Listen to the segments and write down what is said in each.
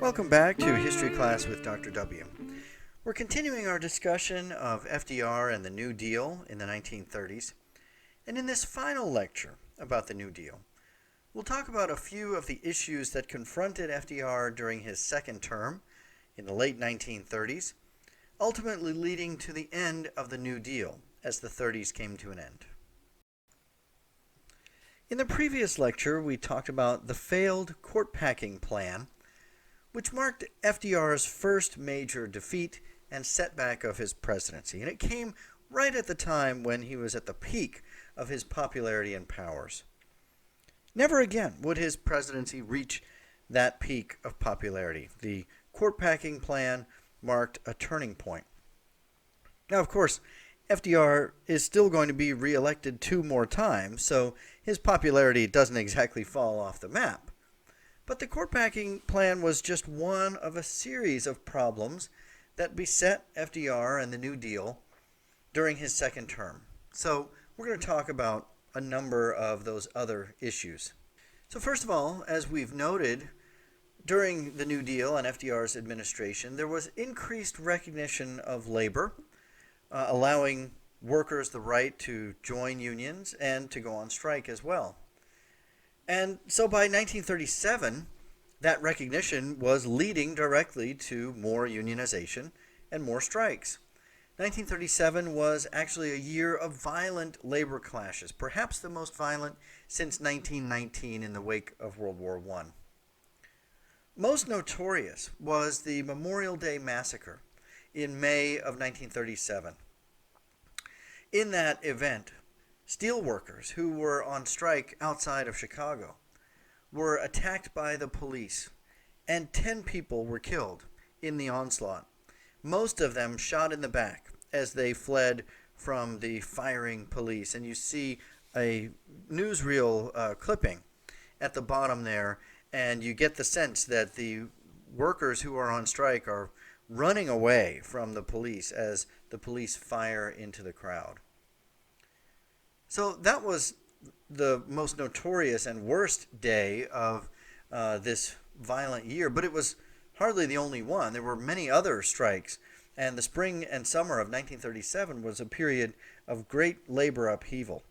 Welcome back to History Class with Dr. W. We're continuing our discussion of FDR and the New Deal in the 1930s. And in this final lecture about the New Deal, we'll talk about a few of the issues that confronted FDR during his second term in the late 1930s, ultimately leading to the end of the New Deal as the 30s came to an end. In the previous lecture, we talked about the failed court packing plan, which marked FDR's first major defeat and setback of his presidency. And it came right at the time when he was at the peak of his popularity and powers. Never again would his presidency reach that peak of popularity. The court packing plan marked a turning point. Now, of course, FDR is still going to be reelected 2 more times, so his popularity doesn't exactly fall off the map. But the court packing plan was just one of a series of problems that beset FDR and the New Deal during his second term. So we're going to talk about a number of those other issues. So first of all, as we've noted, during the New Deal and FDR's administration, there was increased recognition of labor, allowing workers the right to join unions and to go on strike as well. And so by 1937, that recognition was leading directly to more unionization and more strikes. 1937 was actually a year of violent labor clashes, perhaps the most violent since 1919 in the wake of World War I. Most notorious was the Memorial Day Massacre in May of 1937. In that event, steelworkers who were on strike outside of Chicago were attacked by the police, and 10 people were killed in the onslaught, most of them shot in the back as they fled from the firing police. And you see a newsreel clipping at the bottom there, and you get the sense that the workers who are on strike are running away from the police as the police fire into the crowd. So that was the most notorious and worst day of this violent year, but it was hardly the only one. There were many other strikes, and the spring and summer of 1937 was a period of great labor upheaval.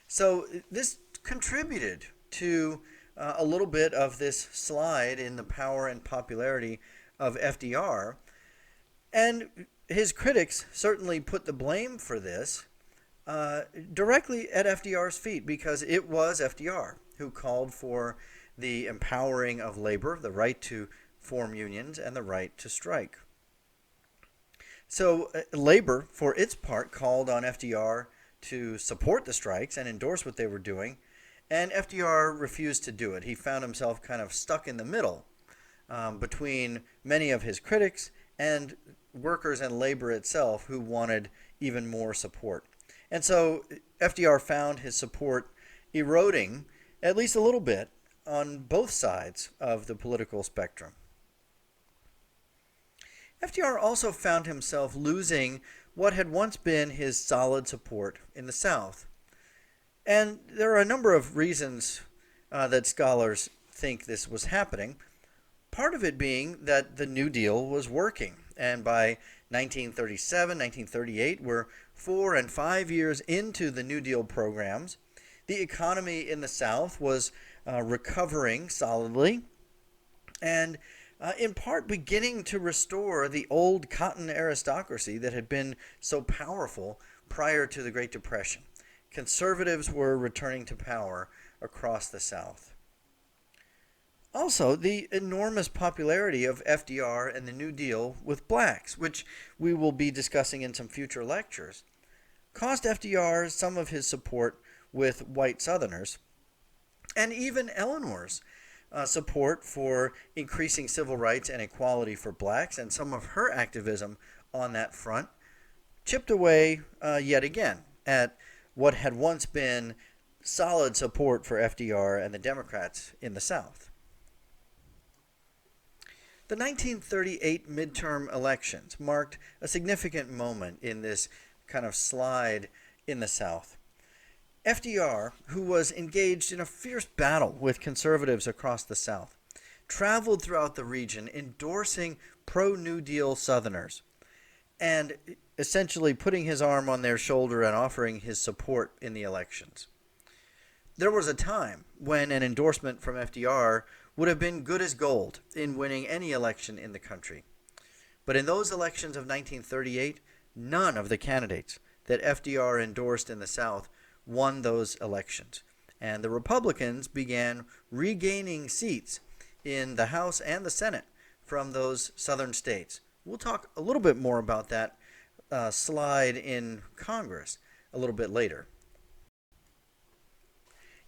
So this contributed to a little bit of this slide in the power and popularity of FDR, and his critics certainly put the blame for this directly at FDR's feet, because it was FDR who called for the empowering of labor, the right to form unions, and the right to strike. So labor, for its part, called on FDR to support the strikes and endorse what they were doing, and FDR refused to do it. He found himself kind of stuck in the middle between many of his critics and workers and labor itself who wanted even more support. And so FDR found his support eroding at least a little bit on both sides of the political spectrum. FDR also found himself losing what had once been his solid support in the South. And there are a number of reasons that scholars think this was happening. Part of it being that the New Deal was working. And by 1937, 1938, we're 4 and 5 years into the New Deal programs. The economy in the South was recovering solidly and in part beginning to restore the old cotton aristocracy that had been so powerful prior to the Great Depression. Conservatives were returning to power across the South. Also, the enormous popularity of FDR and the New Deal with blacks, which we will be discussing in some future lectures, cost FDR some of his support with white Southerners, and even Eleanor's support for increasing civil rights and equality for blacks, and some of her activism on that front chipped away yet again at what had once been solid support for FDR and the Democrats in the South. The 1938 midterm elections marked a significant moment in this kind of slide in the South. FDR, who was engaged in a fierce battle with conservatives across the South, traveled throughout the region endorsing pro-New Deal Southerners and essentially putting his arm on their shoulder and offering his support in the elections. There was a time when an endorsement from FDR would have been good as gold in winning any election in the country. But in those elections of 1938, none of the candidates that FDR endorsed in the South won those elections. And the Republicans began regaining seats in the House and the Senate from those southern states. We'll talk a little bit more about that slide in Congress a little bit later.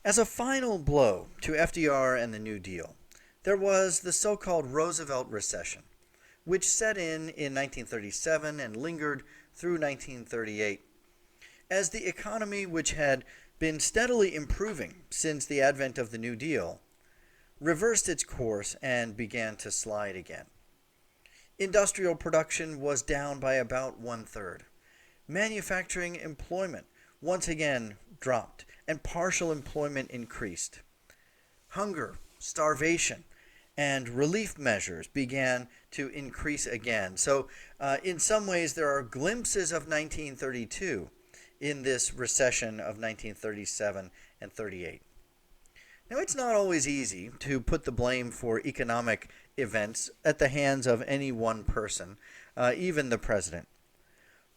As a final blow to FDR and the New Deal, there was the so-called Roosevelt Recession, which set in 1937 and lingered through 1938. As the economy, which had been steadily improving since the advent of the New Deal, reversed its course and began to slide again. Industrial production was down by about 1/3. Manufacturing employment once again dropped, and partial employment increased. Hunger, starvation, and relief measures began to increase again. So in some ways there are glimpses of 1932 in this recession of 1937 and 38. Now, it's not always easy to put the blame for economic events at the hands of any one person, even the president.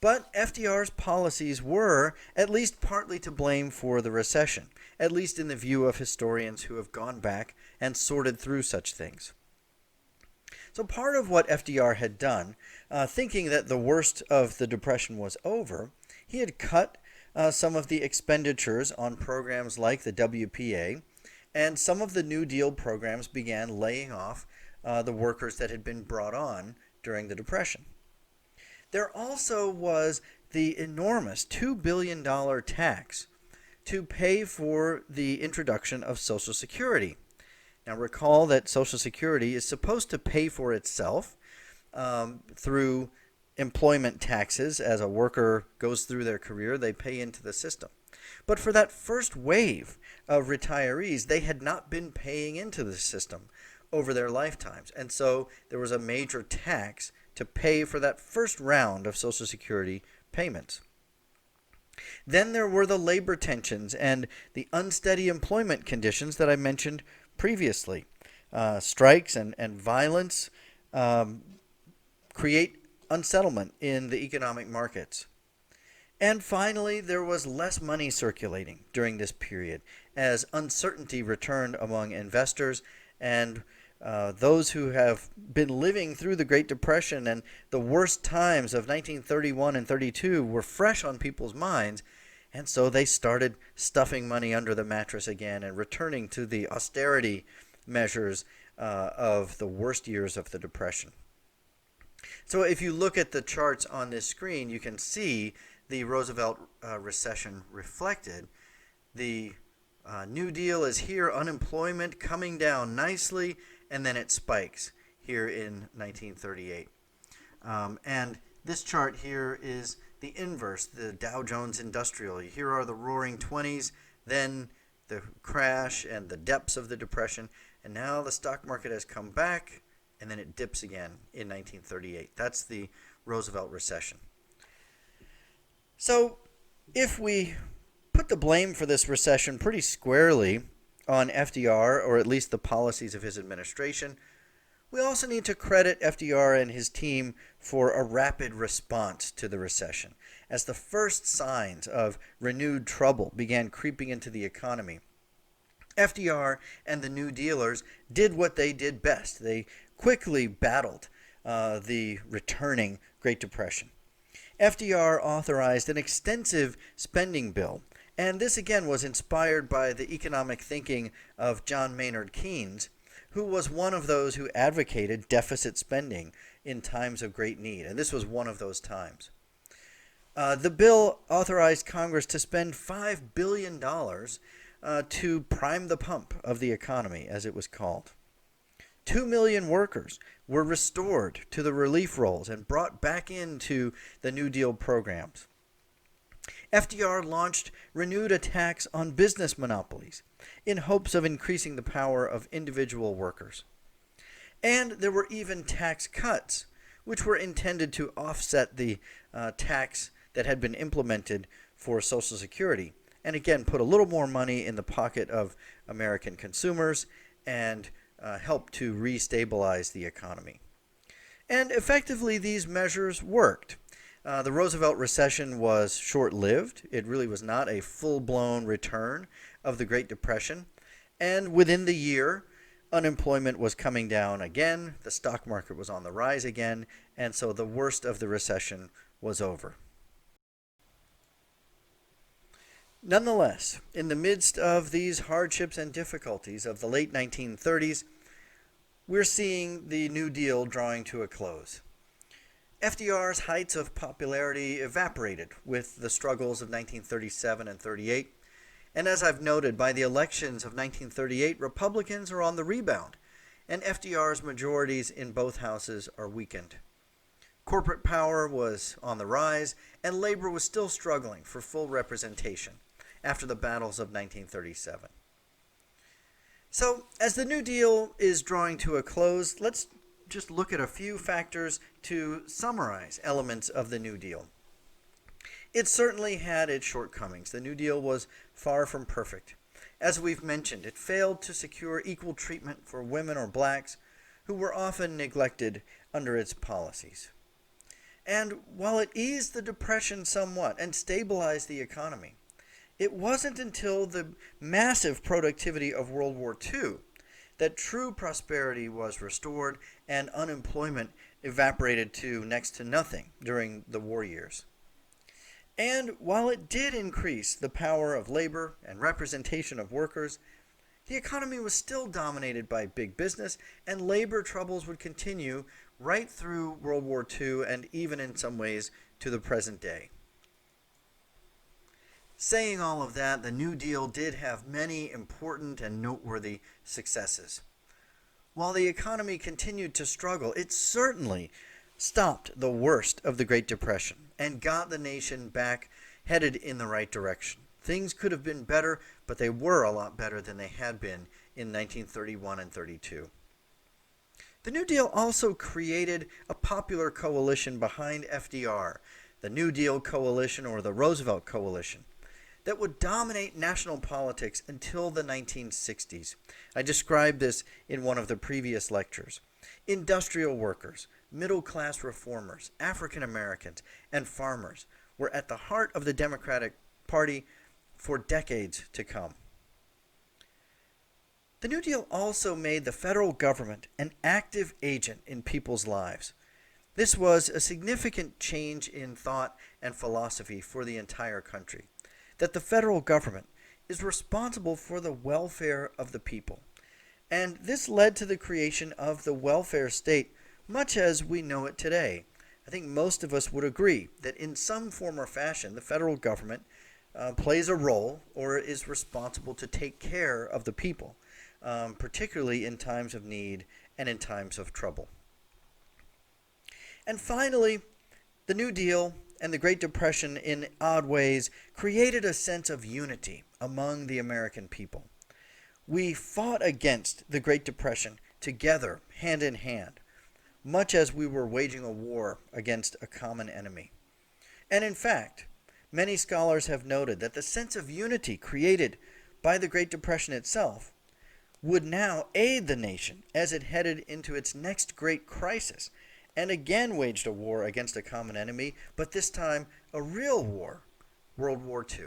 But FDR's policies were at least partly to blame for the recession, at least in the view of historians who have gone back and sorted through such things. So part of what FDR had done, thinking that the worst of the Depression was over, he had cut some of the expenditures on programs like the WPA, and some of the New Deal programs began laying off the workers that had been brought on during the Depression. There also was the enormous $2 billion tax to pay for the introduction of Social Security. Now recall that Social Security is supposed to pay for itself through employment taxes. As a worker goes through their career, they pay into the system. But for that first wave of retirees, they had not been paying into the system over their lifetimes. And so there was a major tax to pay for that first round of Social Security payments. Then there were the labor tensions and the unsteady employment conditions that I mentioned previously. Strikes and violence create unsettlement in the economic markets. And finally, there was less money circulating during this period as uncertainty returned among investors, and those who have been living through the Great Depression and the worst times of 1931 and 32 were fresh on people's minds, and so they started stuffing money under the mattress again and returning to the austerity measures of the worst years of the Depression. So if you look at the charts on this screen, you can see the Roosevelt recession reflected. The New Deal is here, unemployment coming down nicely, and then it spikes here in 1938. And this chart here is the inverse, the Dow Jones Industrial. Here are the roaring 20s, then the crash and the depths of the Depression, and now the stock market has come back, and then it dips again in 1938. That's the Roosevelt recession. So if we put the blame for this recession pretty squarely on FDR, or at least the policies of his administration, we also need to credit FDR and his team for a rapid response to the recession. As the first signs of renewed trouble began creeping into the economy, FDR and the New Dealers did what they did best. They quickly battled the returning Great Depression. FDR authorized an extensive spending bill, and this again was inspired by the economic thinking of John Maynard Keynes, who was one of those who advocated deficit spending in times of great need, and this was one of those times. The bill authorized Congress to spend $5 billion to prime the pump of the economy, as it was called. 2 million workers were restored to the relief rolls and brought back into the New Deal programs. FDR launched renewed attacks on business monopolies in hopes of increasing the power of individual workers. And there were even tax cuts, which were intended to offset the tax that had been implemented for Social Security. And again, put a little more money in the pocket of American consumers and help to restabilize the economy. And effectively, these measures worked. The Roosevelt Recession was short-lived. It really was not a full-blown return of the Great Depression. And within the year, unemployment was coming down again, the stock market was on the rise again, and so the worst of the recession was over. Nonetheless, in the midst of these hardships and difficulties of the late 1930s, we're seeing the New Deal drawing to a close. FDR's heights of popularity evaporated with the struggles of 1937 and 38. And as I've noted, by the elections of 1938, Republicans are on the rebound, and FDR's majorities in both houses are weakened. Corporate power was on the rise, and labor was still struggling for full representation after the battles of 1937. So, as the New Deal is drawing to a close, let's just look at a few factors to summarize elements of the New Deal. It certainly had its shortcomings. The New Deal was far from perfect. As we've mentioned, it failed to secure equal treatment for women or blacks who were often neglected under its policies. And while it eased the Depression somewhat and stabilized the economy, it wasn't until the massive productivity of World War II that true prosperity was restored and unemployment evaporated to next to nothing during the war years. And while it did increase the power of labor and representation of workers, the economy was still dominated by big business, and labor troubles would continue right through World War II and even in some ways to the present day. Saying all of that, the New Deal did have many important and noteworthy successes. While the economy continued to struggle, it certainly stopped the worst of the Great Depression and got the nation back headed in the right direction. Things could have been better, but they were a lot better than they had been in 1931 and 32. The New Deal also created a popular coalition behind FDR, the New Deal Coalition or the Roosevelt Coalition, that would dominate national politics until the 1960s. I described this in one of the previous lectures. Industrial workers, middle-class reformers, African Americans, and farmers were at the heart of the Democratic Party for decades to come. The New Deal also made the federal government an active agent in people's lives. This was a significant change in thought and philosophy for the entire country, that the federal government is responsible for the welfare of the people. And this led to the creation of the welfare state, much as we know it today. I think most of us would agree that in some form or fashion, the federal government plays a role or is responsible to take care of the people, particularly in times of need and in times of trouble. And finally, the New Deal and the Great Depression, in odd ways, created a sense of unity among the American people. We fought against the Great Depression together, hand in hand, much as we were waging a war against a common enemy. And in fact, many scholars have noted that the sense of unity created by the Great Depression itself would now aid the nation as it headed into its next great crisis, and again waged a war against a common enemy, but this time a real war, World War II.